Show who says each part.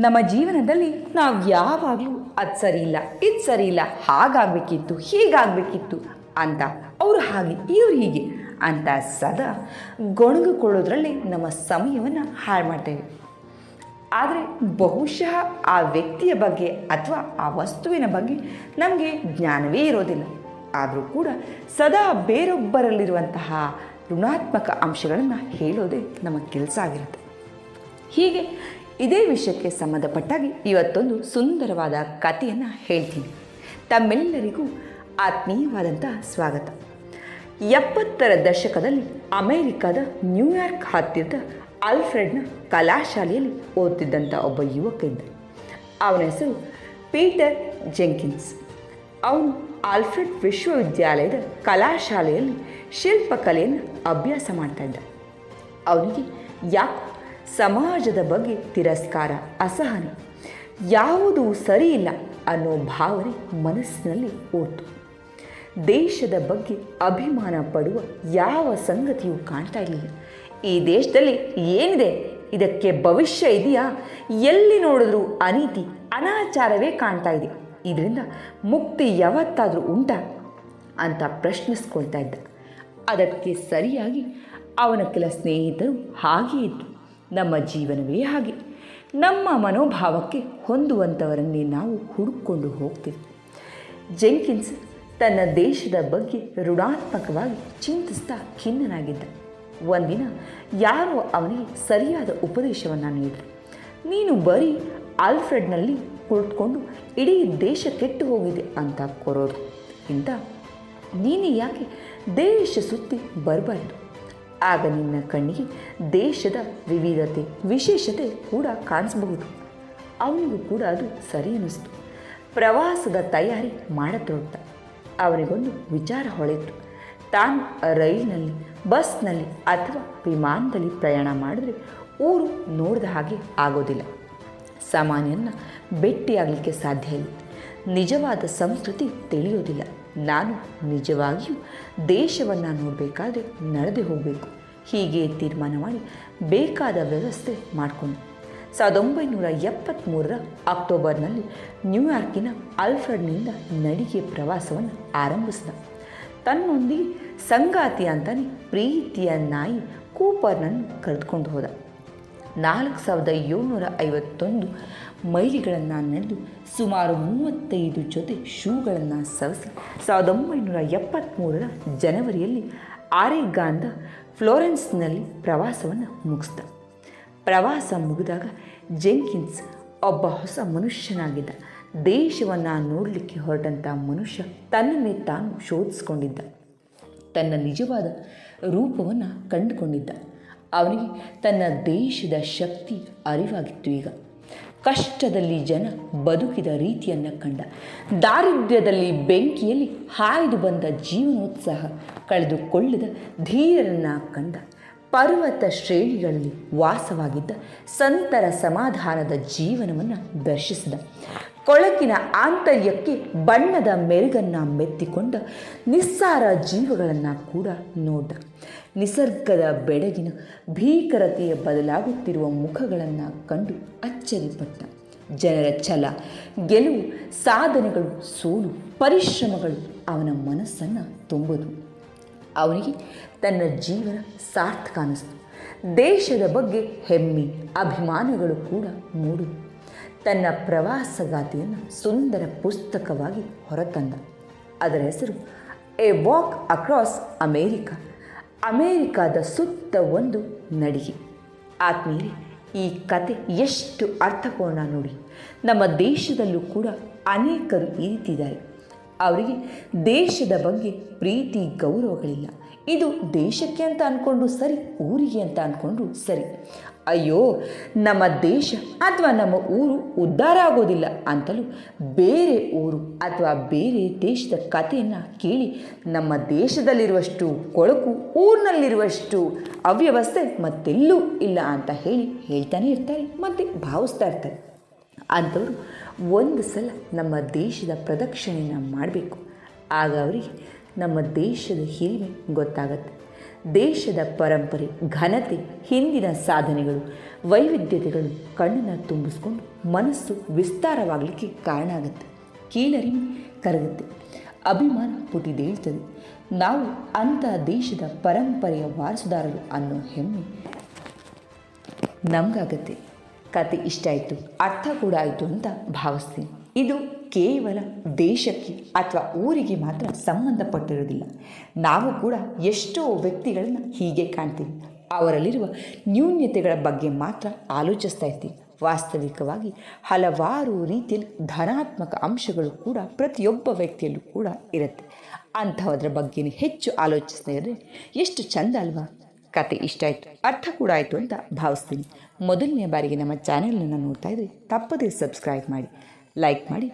Speaker 1: ನಮ್ಮ ಜೀವನದಲ್ಲಿ ನಾವು ಯಾವಾಗಲೂ ಅದು ಸರಿ ಇಲ್ಲ, ಇದು ಸರಿ ಇಲ್ಲ, ಹಾಗಾಗಬೇಕಿತ್ತು, ಹೀಗಾಗಬೇಕಿತ್ತು ಅಂತ ಅವರು ಹಾಗೆ ಇವರು ಹೀಗೆ ಅಂತ ಸದಾ ಗೊಣಗಿಕೊಳ್ಳೋದ್ರಲ್ಲಿ ನಮ್ಮ ಸಮಯವನ್ನು ಹಾಳು ಮಾಡ್ತೇವೆ. ಆದರೆ ಬಹುಶಃ ಆ ವ್ಯಕ್ತಿಯ ಬಗ್ಗೆ ಅಥವಾ ಆ ವಸ್ತುವಿನ ಬಗ್ಗೆ ನಮಗೆ ಜ್ಞಾನವೇ ಇರೋದಿಲ್ಲ. ಆದರೂ ಕೂಡ ಸದಾ ಬೇರೊಬ್ಬರಲ್ಲಿರುವಂತಹ ಋಣಾತ್ಮಕ ಅಂಶಗಳನ್ನು ಹೇಳೋದೇ ನಮ್ಮ ಕೆಲಸ ಆಗಿರುತ್ತೆ. ಹೀಗೆ ಇದೇ ವಿಷಯಕ್ಕೆ ಸಂಬಂಧಪಟ್ಟಾಗಿ ಇವತ್ತೊಂದು ಸುಂದರವಾದ ಕಥೆಯನ್ನು ಹೇಳ್ತೀನಿ. ತಮ್ಮೆಲ್ಲರಿಗೂ ಆತ್ಮೀಯವಾದಂಥ ಸ್ವಾಗತ. 70ರ ದಶಕದಲ್ಲಿ ಅಮೇರಿಕಾದ ನ್ಯೂಯಾರ್ಕ್ ಹತ್ತಿರದ ಆಲ್ಫ್ರೆಡ್ನ ಕಲಾಶಾಲೆಯಲ್ಲಿ ಓದ್ತಿದ್ದಂಥ ಒಬ್ಬ ಯುವಕ ಇದ್ದ. ಅವನ ಹೆಸರು ಪೀಟರ್ ಜೆಂಕಿನ್ಸ್. ಅವನು ಆಲ್ಫ್ರೆಡ್ ವಿಶ್ವವಿದ್ಯಾಲಯದ ಕಲಾಶಾಲೆಯಲ್ಲಿ ಶಿಲ್ಪಕಲೆಯನ್ನು ಅಭ್ಯಾಸ ಮಾಡ್ತಾ ಇದ್ದ. ಅವನಿಗೆ ಯಾಕೋ ಸಮಾಜದ ಬಗ್ಗೆ ತಿರಸ್ಕಾರ, ಅಸಹನೆ, ಯಾವುದೂ ಸರಿಯಿಲ್ಲ ಅನ್ನೋ ಭಾವನೆ ಮನಸ್ಸಿನಲ್ಲಿ ಓಡ್ತು. ದೇಶದ ಬಗ್ಗೆ ಅಭಿಮಾನ ಪಡುವ ಯಾವ ಸಂಗತಿಯೂ ಕಾಣ್ತಾ ಇರಲಿಲ್ಲ. ಈ ದೇಶದಲ್ಲಿ ಏನಿದೆ, ಇದಕ್ಕೆ ಭವಿಷ್ಯ ಇದೆಯಾ? ಎಲ್ಲಿ ನೋಡಿದ್ರೂ ಅನೀತಿ, ಅನಾಚಾರವೇ ಕಾಣ್ತಾ ಇದೆ. ಇದರಿಂದ ಮುಕ್ತಿ ಯಾವತ್ತಾದರೂ ಉಂಟಾ ಅಂತ ಪ್ರಶ್ನಿಸ್ಕೊಳ್ತಾ ಇದ್ದ. ಅದಕ್ಕೆ ಸರಿಯಾಗಿ ಅವನ ಕೆಲ ಸ್ನೇಹಿತರು ಹಾಗೇ ಇದ್ದರು. ನಮ್ಮ ಜೀವನವೇ ಹಾಗೆ, ನಮ್ಮ ಮನೋಭಾವಕ್ಕೆ ಹೊಂದುವಂಥವರನ್ನೇ ನಾವು ಹುಡುಕೊಂಡು ಹೋಗ್ತೀವಿ. ಜೆಂಕಿನ್ಸ್ ತನ್ನ ದೇಶದ ಬಗ್ಗೆ ಋಣಾತ್ಮಕವಾಗಿ ಚಿಂತಿಸ್ತಾ ಖಿನ್ನನಾಗಿದ್ದ. ಒಂದಿನ ಯಾರೋ ಅವನಿಗೆ ಸರಿಯಾದ ಉಪದೇಶವನ್ನು ನೀಡಿದರು. ನೀನು ಬರೀ ಆಲ್ಫ್ರೆಡ್ನಲ್ಲಿ ಕುಳಿತುಕೊಂಡು ಇಡೀ ದೇಶ ಕೆಟ್ಟು ಹೋಗಿದೆ ಅಂತ ಕೊರೋದು ಇಂಥ ನೀನು ಯಾಕೆ ದೇಶ ಸುತ್ತಿ ಬರಬಾರ್ದು? ಆಗ ನಿನ್ನ ಕಣ್ಣಿಗೆ ದೇಶದ ವಿವಿಧತೆ, ವಿಶೇಷತೆ ಕೂಡ ಕಾಣಿಸಬಹುದು. ಅವನಿಗೂ ಕೂಡ ಅದು ಸರಿ ಅನ್ನಿಸ್ತು. ಪ್ರವಾಸದ ತಯಾರಿ ಮಾಡತೊಡಗ್ತ. ಅವನಿಗೊಂದು ವಿಚಾರ ಹೊಳೆಯಿತು. ತಾನು ರೈಲಿನಲ್ಲಿ, ಬಸ್ನಲ್ಲಿ ಅಥವಾ ವಿಮಾನದಲ್ಲಿ ಪ್ರಯಾಣ ಮಾಡಿದ್ರೆ ಊರು ನೋಡಿದ ಹಾಗೆ ಆಗೋದಿಲ್ಲ. ಸಾಮಾನ್ಯನ ಭೇಟಿಯಾಗಲಿಕ್ಕೆ ಸಾಧ್ಯ ಇಲ್ಲ. ನಿಜವಾದ ಸಂಸ್ಕೃತಿ ತಿಳಿಯೋದಿಲ್ಲ. ನಾನು ನಿಜವಾಗಿಯೂ ದೇಶವನ್ನು ನೋಡಬೇಕಾದ್ರೆ ನಡೆದೇ ಹೋಗಬೇಕು. ಹೀಗೆ ತೀರ್ಮಾನ ಮಾಡಿ ಬೇಕಾದ ವ್ಯವಸ್ಥೆ ಮಾಡಿಕೊಂಡು 1973ರ ಅಕ್ಟೋಬರ್ನಲ್ಲಿ ನ್ಯೂಯಾರ್ಕಿನ ಆಲ್ಫ್ರೆಡ್ನಿಂದ ನಡಿಗೆ ಪ್ರವಾಸವನ್ನು ಆರಂಭಿಸಿದ. ತನ್ನೊಂದಿಗೆ ಸಂಗಾತಿ ಅಂತಾನೆ ಪ್ರೀತಿಯ ನಾಯಿ ಕೂಪರ್ನನ್ನು ಕರೆದುಕೊಂಡು ಹೋದ. 4751 ಮೈಲಿಗಳನ್ನು ನಡೆದು ಸುಮಾರು 35 ಜೊತೆ ಶೂಗಳನ್ನು ಸವಸಿ 1973ರ ಜನವರಿಯಲ್ಲಿ ಆರೆಗಾನ್ದ ಫ್ಲೋರೆನ್ಸ್ನಲ್ಲಿ ಪ್ರವಾಸವನ್ನು ಮುಗಿಸಿದ. ಪ್ರವಾಸ ಮುಗಿದಾಗ ಜೆಂಕಿನ್ಸ್ ಒಬ್ಬ ಹೊಸ ಮನುಷ್ಯನಾಗಿದ್ದ. ದೇಶವನ್ನು ನೋಡಲಿಕ್ಕೆ ಹೊರಟಂಥ ಮನುಷ್ಯ ತನ್ನನ್ನೇ ತಾನು ಶೋಧಿಸಿಕೊಂಡಿದ್ದ. ತನ್ನ ನಿಜವಾದ ರೂಪವನ್ನು ಕಂಡುಕೊಂಡಿದ್ದ. ಅವನಿಗೆ ತನ್ನ ದೇಶದ ಶಕ್ತಿ ಅರಿವಾಗಿತ್ತು. ಈಗ ಕಷ್ಟದಲ್ಲಿ ಜನ ಬದುಕಿದ ರೀತಿಯನ್ನು ಕಂಡ. ದಾರಿದ್ರ್ಯದಲ್ಲಿ ಬೆಂಕಿಯಲ್ಲಿ ಹಾಯ್ದು ಬಂದ ಜೀವನೋತ್ಸಾಹ ಕಳೆದುಕೊಳ್ಳದ ಧೀರರನ್ನು ಕಂಡ. ಪರ್ವತ ಶ್ರೇಣಿಗಳಲ್ಲಿ ವಾಸವಾಗಿದ್ದ ಸಂತರ ಸಮಾಧಾನದ ಜೀವನವನ್ನು ದರ್ಶಿಸಿದ. ಕೊಳಕಿನ ಆಂತರ್ಯಕ್ಕೆ ಬಣ್ಣದ ಮೆರುಗನ್ನು ಮೆತ್ತಿಕೊಂಡ ನಿಸ್ಸಾರ ಜೀವಗಳನ್ನು ಕೂಡ ನೋಡ. ನಿಸರ್ಗದ ಬೆಳಗಿನ ಭೀಕರತೆಯ ಬದಲಾಗುತ್ತಿರುವ ಮುಖಗಳನ್ನು ಕಂಡು ಅಚ್ಚರಿಪಟ್ಟ. ಜನರ ಛಲ, ಗೆಲುವು, ಸಾಧನೆಗಳು, ಸೋಲು, ಪರಿಶ್ರಮಗಳು ಅವನ ಮನಸ್ಸನ್ನು ತುಂಬಿದವು. ಅವನಿಗೆ ತನ್ನ ಜೀವನ ಸಾರ್ಥಕ ಅನ್ನಿಸ್ತು. ದೇಶದ ಬಗ್ಗೆ ಹೆಮ್ಮೆ, ಅಭಿಮಾನಗಳು ಕೂಡ ಮೂಡಿದವು. ತನ್ನ ಪ್ರವಾಸಗಾಥೆಯನ್ನು ಸುಂದರ ಪುಸ್ತಕವಾಗಿ ಹೊರತಂದ. ಅದರ ಹೆಸರು ಎ ವಾಕ್ ಅಕ್ರಾಸ್ ಅಮೇರಿಕಾ. ಅಮೇರಿಕಾದ ಸುತ್ತ ಒಂದು ನಡಿಗೆ. ಆತ್ಮೀಯರೇ, ಈ ಕತೆ ಎಷ್ಟು ಅರ್ಥಪೂರ್ಣ ನೋಡಿ. ನಮ್ಮ ದೇಶದಲ್ಲೂ ಕೂಡ ಅನೇಕರು ಈ ರೀತಿ ಇದ್ದಾರೆ. ಅವರಿಗೆ ದೇಶದ ಬಗ್ಗೆ ಪ್ರೀತಿ, ಗೌರವಗಳಿಲ್ಲ. ಇದು ದೇಶಕ್ಕೆ ಅಂತ ಅಂದ್ಕೊಂಡು ಸರಿ, ಊರಿಗೆ ಅಂತ ಅಂದ್ಕೊಂಡ್ರು ಸರಿ. ಅಯ್ಯೋ, ನಮ್ಮ ದೇಶ ಅಥವಾ ನಮ್ಮ ಊರು ಉದ್ಧಾರ ಆಗೋದಿಲ್ಲ ಅಂತಲೂ ಬೇರೆ ಊರು ಅಥವಾ ಬೇರೆ ದೇಶದ ಕಥೆಯನ್ನು ಕೇಳಿ ನಮ್ಮ ದೇಶದಲ್ಲಿರುವಷ್ಟು ಕೊಳಕು ಊರಿನಲ್ಲಿರುವಷ್ಟು ಅವ್ಯವಸ್ಥೆ ಮತ್ತೆಲ್ಲೂ ಇಲ್ಲ ಅಂತ ಹೇಳ್ತಾನೆ ಇರ್ತಾರೆ ಮತ್ತು ಭಾವಿಸ್ತಾ ಇರ್ತಾರೆ. ಅಂಥವರು ಒಂದು ಸಲ ನಮ್ಮ ದೇಶದ ಪ್ರದಕ್ಷಿಣೆಯನ್ನು ಮಾಡಬೇಕು. ಆಗ ಅವರಿಗೆ ನಮ್ಮ ದೇಶದ ಹಿರಿಮೆ ಗೊತ್ತಾಗತ್ತೆ. ದೇಶದ ಪರಂಪರೆ, ಘನತೆ, ಹಿಂದಿನ ಸಾಧನೆಗಳು, ವೈವಿಧ್ಯತೆಗಳು ಕಣ್ಣನ್ನು ತುಂಬಿಸ್ಕೊಂಡು ಮನಸ್ಸು ವಿಸ್ತಾರವಾಗಲಿಕ್ಕೆ ಕಾರಣ ಆಗುತ್ತೆ. ಕೀಳರಿಮೆ ಕರಗುತ್ತೆ, ಅಭಿಮಾನ ಪುಟಿದೇಳ್ತದೆ. ನಾವು ಅಂಥ ದೇಶದ ಪರಂಪರೆಯ ವಾರಸುದಾರರು ಅನ್ನೋ ಹೆಮ್ಮೆ ನಮಗಾಗತ್ತೆ. ಕತೆ ಇಷ್ಟ ಆಯಿತು, ಅರ್ಥ ಕೂಡ ಆಯಿತು ಅಂತ ಭಾವಿಸ್ತೀನಿ. ಇದು ಕೇವಲ ದೇಶಕ್ಕೆ ಅಥವಾ ಊರಿಗೆ ಮಾತ್ರ ಸಂಬಂಧಪಟ್ಟಿರೋದಿಲ್ಲ. ನಾವು ಕೂಡ ಎಷ್ಟೋ ವ್ಯಕ್ತಿಗಳನ್ನು ಹೀಗೆ ಕಾಣ್ತೀವಿ. ಅವರಲ್ಲಿರುವ ನ್ಯೂನ್ಯತೆಗಳ ಬಗ್ಗೆ ಮಾತ್ರ ಆಲೋಚಿಸ್ತಾ ಇರ್ತೀವಿ. ವಾಸ್ತವಿಕವಾಗಿ ಹಲವಾರು ರೀತಿಯಲ್ಲಿ ಧನಾತ್ಮಕ ಅಂಶಗಳು ಕೂಡ ಪ್ರತಿಯೊಬ್ಬ ವ್ಯಕ್ತಿಯಲ್ಲೂ ಕೂಡ ಇರುತ್ತೆ. ಅಂಥದ್ರ ಬಗ್ಗೆ ಹೆಚ್ಚು ಆಲೋಚಿಸ್ತಾ ಇದ್ದರೆ ಎಷ್ಟು ಚಂದ ಅಲ್ವಾ? ಕತೆ ಇಷ್ಟ ಆಯಿತು, ಅರ್ಥ ಕೂಡ ಆಯಿತು ಅಂತ ಭಾವಿಸ್ತೀನಿ. ಮೊದಲನೇ ಬಾರಿಗೆ ನಮ್ಮ ಚಾನೆಲನ್ನು ನೋಡ್ತಾ ಇದ್ದರೆ ತಪ್ಪದೇ ಸಬ್ಸ್ಕ್ರೈಬ್ ಮಾಡಿ, ಲೈಕ್ ಮಾಡಿ,